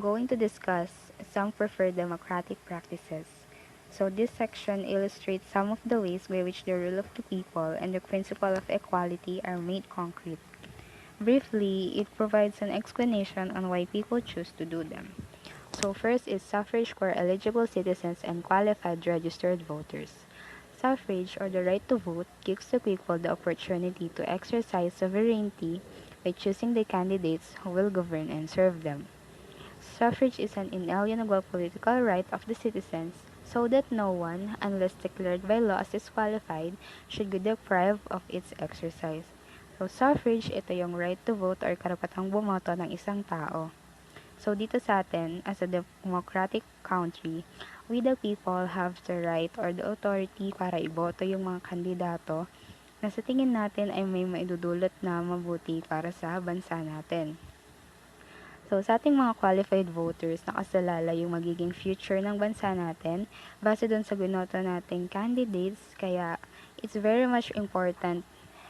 Going to discuss some preferred democratic practices. So this section illustrates some of the ways by which the rule of the people and the principle of equality are made concrete. Briefly, it provides an explanation on why people choose to do them. So first is suffrage for eligible citizens and qualified registered voters. Suffrage, or the right to vote, gives the people the opportunity to exercise sovereignty by choosing the candidates who will govern and serve them. Suffrage is an inalienable political right of the citizens, so that no one, unless declared by law as disqualified, should be deprived of its exercise. So suffrage, ito yung right to vote or karapatang bumoto ng isang tao. So dito sa atin, as a democratic country, we the people have the right or the authority para iboto yung mga kandidato na sa tingin natin ay may maidudulot na mabuti para sa bansa natin. So, sa ating mga qualified voters, nakasalala yung magiging future ng bansa natin base dun sa binoto nating candidates. Kaya, it's very much important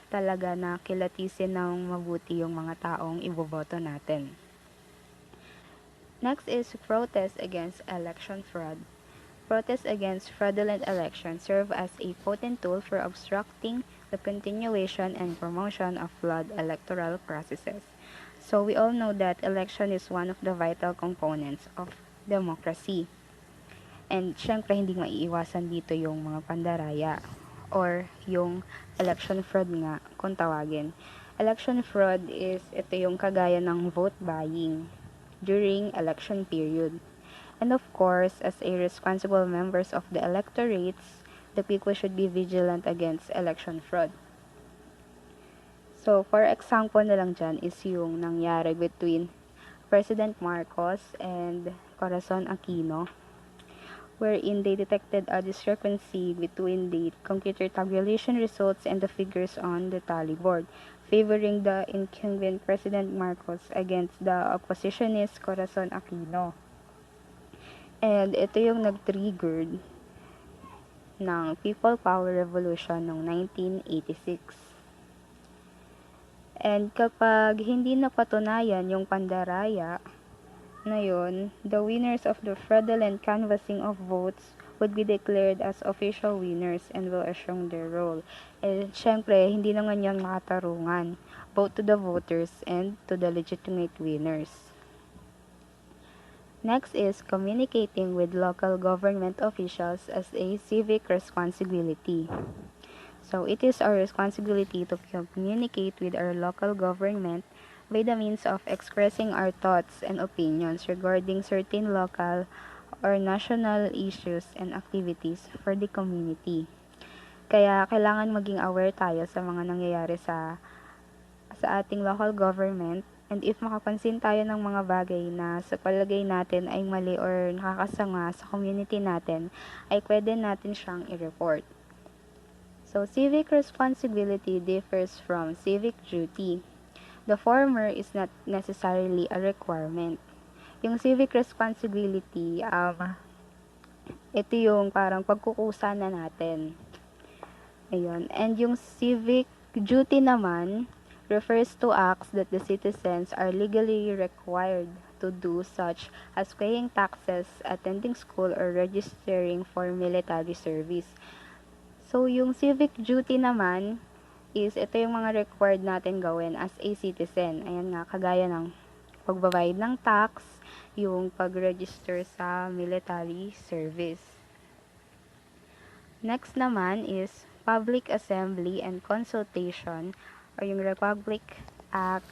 talaga na kilatisin ng mabuti yung mga taong iboboto natin. Next is protest against election fraud. Protests against fraudulent elections serve as a potent tool for obstructing the continuation and promotion of flawed electoral processes. So we all know that election is one of the vital components of democracy. And syempre hindi maiiwasan dito yung mga pandaraya or yung election fraud nga kung tawagin. Election fraud is ito yung kagaya ng vote buying during election period. And of course, as a responsible members of the electorates, the people should be vigilant against election fraud. So, for example na lang dyan is yung nangyari between President Marcos and Corazon Aquino, wherein they detected a discrepancy between the computer tabulation results and the figures on the tally board, favoring the incumbent President Marcos against the oppositionist Corazon Aquino. And ito yung nag-triggered ng People Power Revolution noong 1986. And kapag hindi napatunayan yung pandaraya na yun, the winners of the fraudulent canvassing of votes would be declared as official winners and will assume their role. And syempre, hindi naman yan makatarungan, both to the voters and to the legitimate winners. Next is communicating with local government officials as a civic responsibility. So it is our responsibility to communicate with our local government by the means of expressing our thoughts and opinions regarding certain local or national issues and activities for the community. Kaya kailangan maging aware tayo sa mga nangyayari sa ating local government. And if makapansin tayo ng mga bagay na sa palagay natin ay mali or nakakasama sa community natin, ay pwede natin siyang i-report. So, civic responsibility differs from civic duty. The former is not necessarily a requirement. Yung civic responsibility, ito yung parang pagkukusa na natin. Ayun. And yung civic duty naman, refers to acts that the citizens are legally required to do, such as paying taxes, attending school, or registering for military service. So, yung civic duty naman is ito yung mga required natin gawin as a citizen. Ayan nga, kagaya ng pagbabayad ng tax, yung pag-register sa military service. Next naman is public assembly and consultation, or yung Republic Act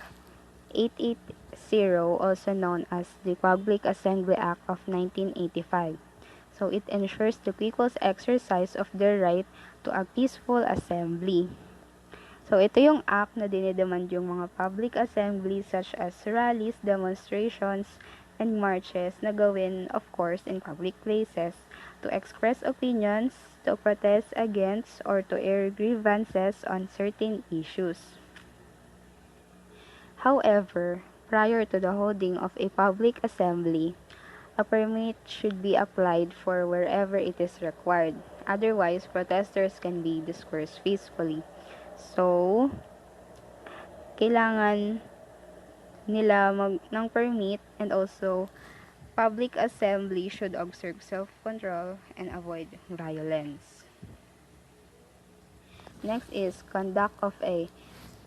880, also known as the Public Assembly Act of 1985. So it ensures the people's exercise of their right to a peaceful assembly. So ito yung act na dinidemand yung mga public assemblies such as rallies, demonstrations, and marches na gawin, of course, in public places to express opinions, to protest against, or to air grievances on certain issues. However, prior to the holding of a public assembly, a permit should be applied for wherever it is required. Otherwise, protesters can be dispersed peacefully. So, kailangan nila ng permit, and also Public assembly should observe self-control and avoid violence. Next is conduct of a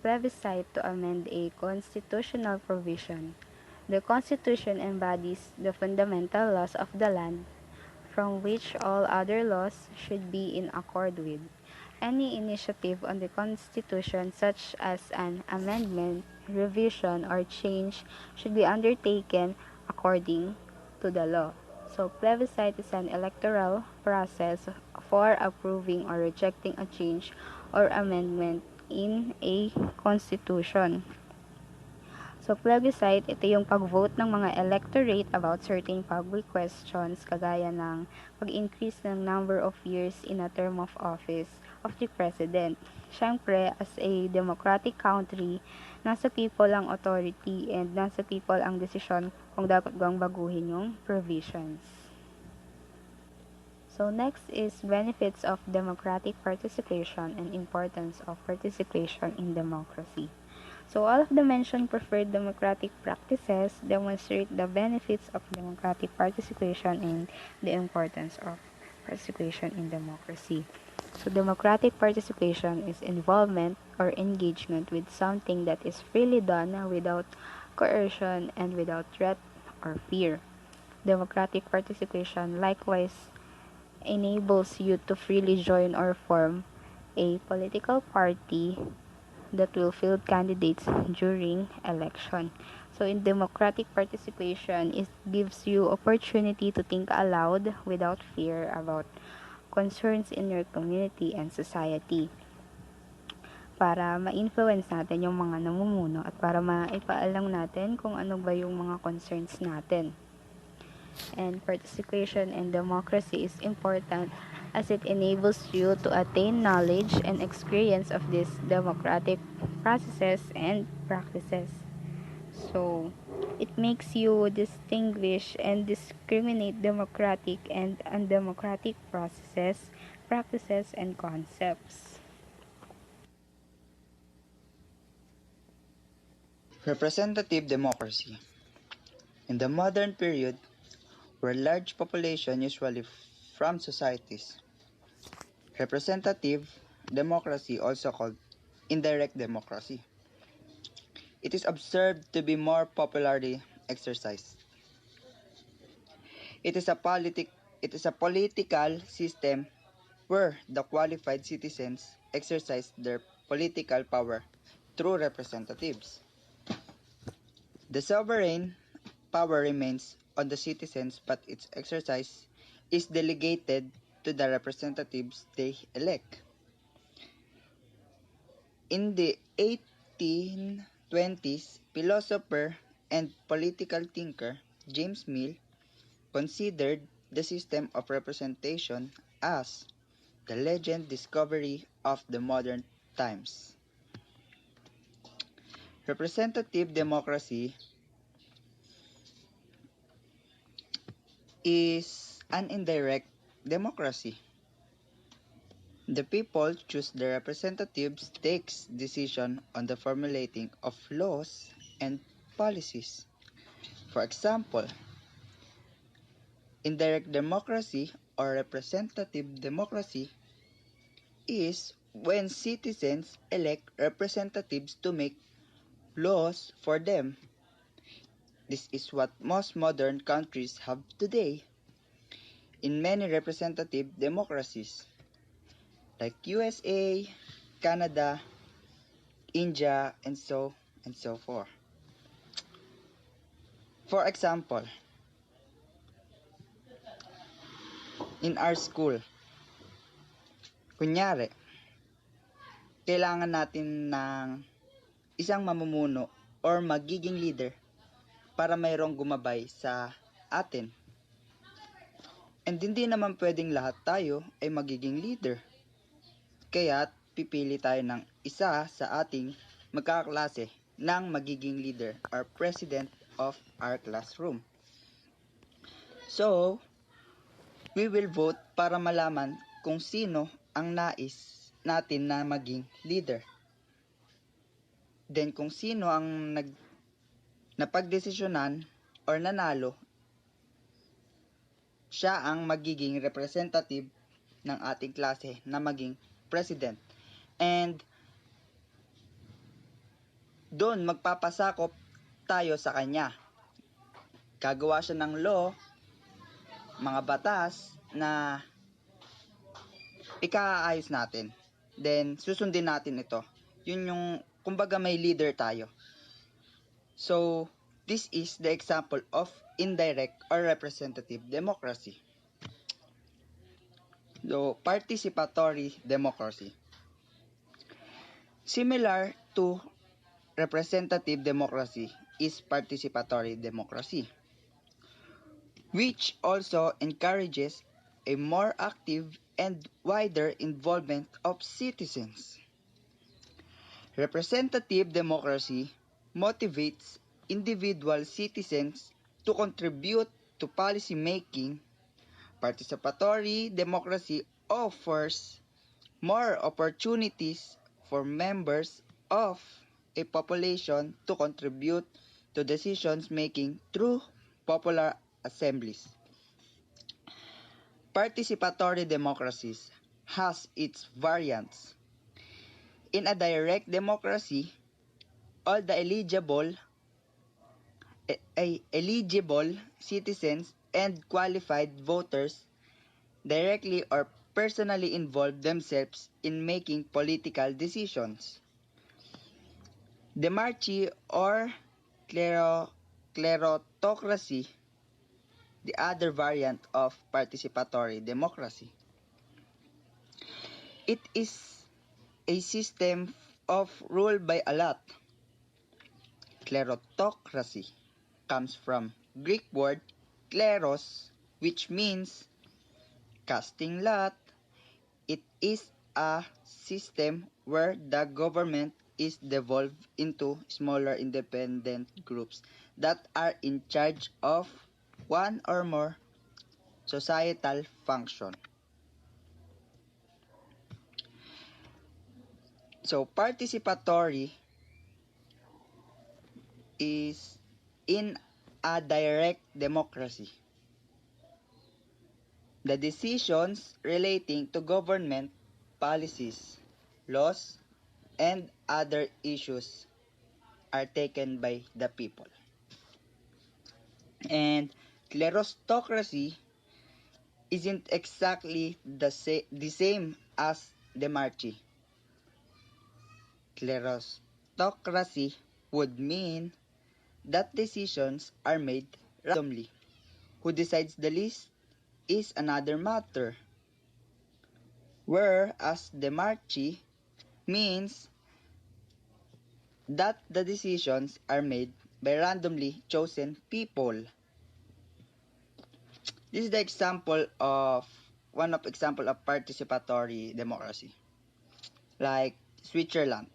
plebiscite to amend a constitutional provision. The Constitution embodies the fundamental laws of the land, from which all other laws should be in accord with. Any initiative on the Constitution, such as an amendment, revision, or change, should be undertaken according to the law. So, plebiscite is an electoral process for approving or rejecting a change or amendment in a constitution. So, plebiscite, ito yung pag-vote ng mga electorate about certain public questions, kagaya ng pag-increase ng number of years in a term of office of the president. Siyempre, as a democratic country, nasa people ang authority and nasa people ang desisyon kung dapat bang baguhin yung provisions. So, next is benefits of democratic participation and importance of participation in democracy. So, all of the mentioned preferred democratic practices demonstrate the benefits of democratic participation and the importance of participation in democracy. So, democratic participation is involvement or engagement with something that is freely done without coercion and without threat or fear. Democratic participation likewise enables you to freely join or form a political party that will field candidates during election. So in democratic participation, it gives you opportunity to think aloud without fear about concerns in your community and society para ma-influence natin yung mga namumuno at para maipaalam natin kung ano ba yung mga concerns natin. And participation in democracy is important as it enables you to attain knowledge and experience of these democratic processes and practices. So, it makes you distinguish and discriminate democratic and undemocratic processes, practices, and concepts. Representative democracy. In the modern period, where large population usually from societies, representative democracy, also called indirect democracy, it is observed to be more popularly exercised. It is a political system where the qualified citizens exercise their political power through representatives. The sovereign power remains on the citizens, but its exercise is delegated to the representatives they elect. In the 1820s, philosopher and political thinker James Mill considered the system of representation as the legend discovery of the modern times. Representative democracy is an indirect democracy. The people choose the representatives, takes decision on the formulating of laws and policies. For example, indirect democracy or representative democracy is when citizens elect representatives to make laws for them. This is what most modern countries have today. In many representative democracies, like USA, Canada, India, and so forth. For example, in our school, kunyari, kailangan natin ng isang mamumuno or magiging leader para mayroong gumabay sa atin. And hindi naman pwedeng lahat tayo ay magiging leader. Kaya pipili tayo ng isa sa ating magkaklase ng magiging leader or president of our classroom. So, we will vote para malaman kung sino ang nais natin na maging leader. Then kung sino ang napagdesisyonan or nanalo, siya ang magiging representative ng ating klase na maging president. And doon magpapasakop tayo sa kanya. Gagawa siya ng law, mga batas na ikaayos natin. Then susundin natin ito. Yun yung kumbaga may leader tayo. So this is the example of indirect or representative democracy. So participatory democracy. Similar to representative democracy is participatory democracy, which also encourages a more active and wider involvement of citizens. Representative democracy motivates individual citizens to contribute to policy making. Participatory democracy offers more opportunities for members of a population to contribute to decisions making through popular assemblies. Participatory democracies has its variants. In a direct democracy, all the eligible citizens and qualified voters directly or personally involve themselves in making political decisions. Demarchy or klerotocracy, the other variant of participatory democracy. It is a system of rule by a lot. Klerotocracy comes from Greek word kleros, which means casting lot. It is a system where the government is devolved into smaller independent groups that are in charge of one or more societal function. So participatory is in a direct democracy. The decisions relating to government policies, laws, and other issues are taken by the people. And klerostocracy isn't exactly the same as demarchy. Klerostocracy would mean that decisions are made randomly. Who decides the list is another matter. Whereas demarchy means that the decisions are made by randomly chosen people. This is the example of example of participatory democracy. Like Switzerland.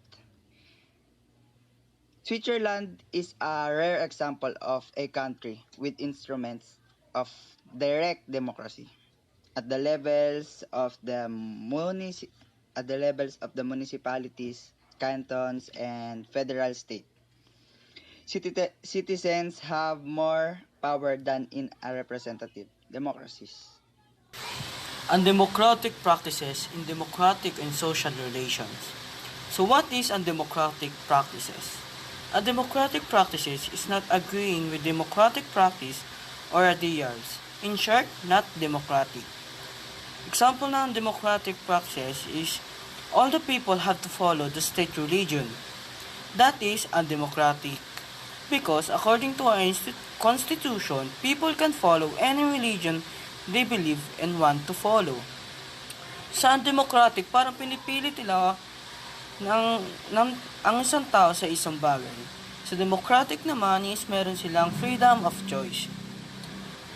Switzerland is a rare example of a country with instruments of direct democracy at the levels of the municipalities, cantons, and federal state. Citizens have more power than in a representative democracies. Undemocratic practices in democratic and social relations. So what is undemocratic practices? Undemocratic practices is not agreeing with democratic practice or ideals. In short, not democratic. Example ng undemocratic practices is all the people have to follow the state religion. That is undemocratic because according to our constitution, people can follow any religion they believe and want to follow. Sa undemocratic, parang pinipilit nila ang isang tao sa isang bagay. Sa democratic naman is meron silang freedom of choice.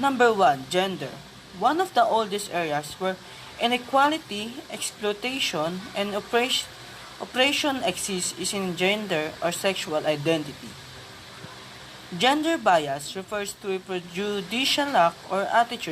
Number 1, gender. One of the oldest areas where inequality, exploitation, and oppression exist is in gender or sexual identity. Gender bias refers to a prejudicial act or attitude